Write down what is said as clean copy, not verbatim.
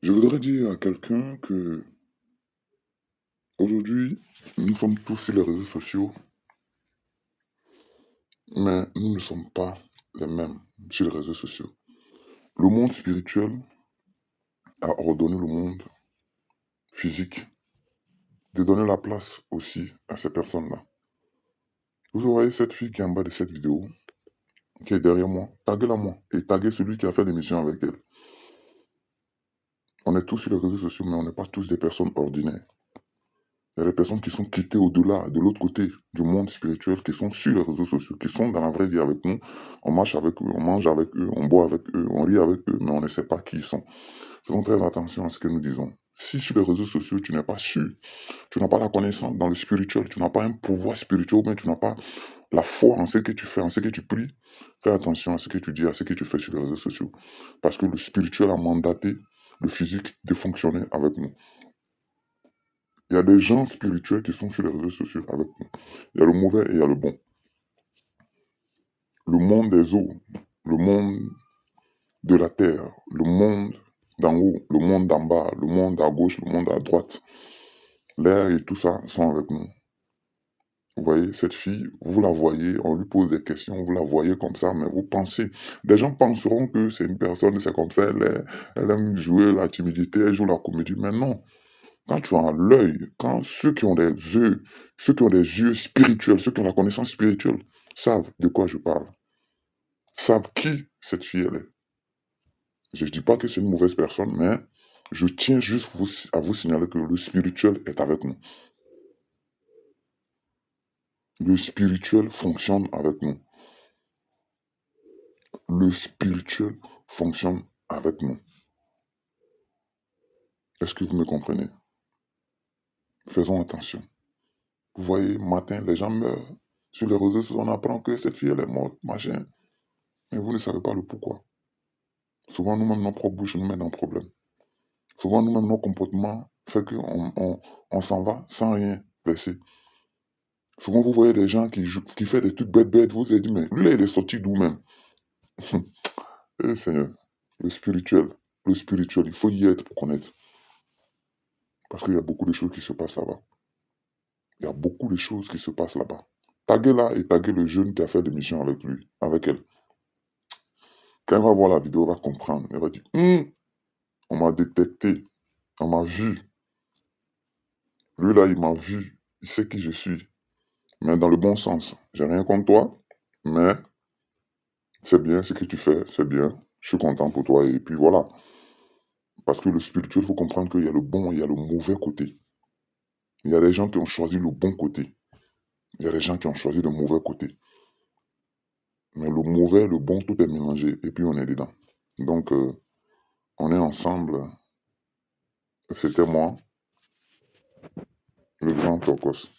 Je voudrais dire à quelqu'un que aujourd'hui, nous sommes tous sur les réseaux sociaux, mais nous ne sommes pas les mêmes sur les réseaux sociaux. Le monde spirituel a ordonné le monde physique de donner la place aussi à ces personnes-là. Vous voyez cette fille qui est en bas de cette vidéo, qui est derrière moi, taguez-la moi et taguez celui qui a fait l'émission avec elle. On est tous sur les réseaux sociaux, mais on n'est pas tous des personnes ordinaires. Il y a des personnes qui sont quittées au-delà, de l'autre côté du monde spirituel, qui sont sur les réseaux sociaux, qui sont dans la vraie vie avec nous. On marche avec eux, on mange avec eux, on boit avec eux, on rit avec eux, mais on ne sait pas qui ils sont. Faisons très attention à ce que nous disons. Si sur les réseaux sociaux, tu n'es pas sûr, tu n'as pas la connaissance dans le spirituel, tu n'as pas un pouvoir spirituel, mais tu n'as pas la foi en ce que tu fais, en ce que tu pries, fais attention à ce que tu dis, à ce que tu fais sur les réseaux sociaux. Parce que le spirituel a mandaté le physique de fonctionner avec nous. Il y a des gens spirituels qui sont sur les réseaux sociaux avec nous. Il y a le mauvais et il y a le bon. Le monde des eaux, le monde de la terre, le monde d'en haut, le monde d'en bas, le monde à gauche, le monde à droite, l'air et tout ça sont avec nous. Vous voyez, cette fille, vous la voyez, on lui pose des questions, vous la voyez comme ça, mais vous pensez. Des gens penseront que c'est une personne, c'est comme ça, elle aime jouer la timidité, elle joue la comédie, mais non. Quand tu as l'œil, quand ceux qui ont des yeux, ceux qui ont des yeux spirituels, ceux qui ont la connaissance spirituelle, savent de quoi je parle, savent qui cette fille elle est. Je ne dis pas que c'est une mauvaise personne, mais je tiens juste à vous signaler que le spirituel est avec nous. Le spirituel fonctionne avec nous. Le spirituel fonctionne avec nous. Est-ce que vous me comprenez? Faisons attention. Vous voyez, matin, les gens meurent. Sur les réseaux sociaux, on apprend que cette fille, elle est morte, machin. Mais vous ne savez pas le pourquoi. Souvent, nous-mêmes, nos propres bouches nous mettent dans le problème. Souvent, nous-mêmes, nos comportements font qu'on s'en va sans rien laisser. Souvent, vous voyez des gens qui font des trucs bêtes, vous vous dites, mais lui, là, il est sorti d'où même? Eh Seigneur, le spirituel, il faut y être pour connaître. Parce qu'il y a beaucoup de choses qui se passent là-bas. Il y a beaucoup de choses qui se passent là-bas. Taguez-la et taguez le jeune qui a fait l'émission avec lui, avec elle. Quand elle va voir la vidéo, elle va comprendre. Elle va dire, on m'a détecté, on m'a vu. Lui là, il m'a vu, il sait qui je suis. Mais dans le bon sens. J'ai rien contre toi, mais c'est bien ce que tu fais, c'est bien. Je suis content pour toi et puis voilà. Parce que le spirituel, il faut comprendre qu'il y a le bon et il y a le mauvais côté. Il y a des gens qui ont choisi le bon côté. Il y a des gens qui ont choisi le mauvais côté. Mais le mauvais, le bon, tout est mélangé et puis on est dedans. Donc, on est ensemble. C'était moi, le grand Tokos.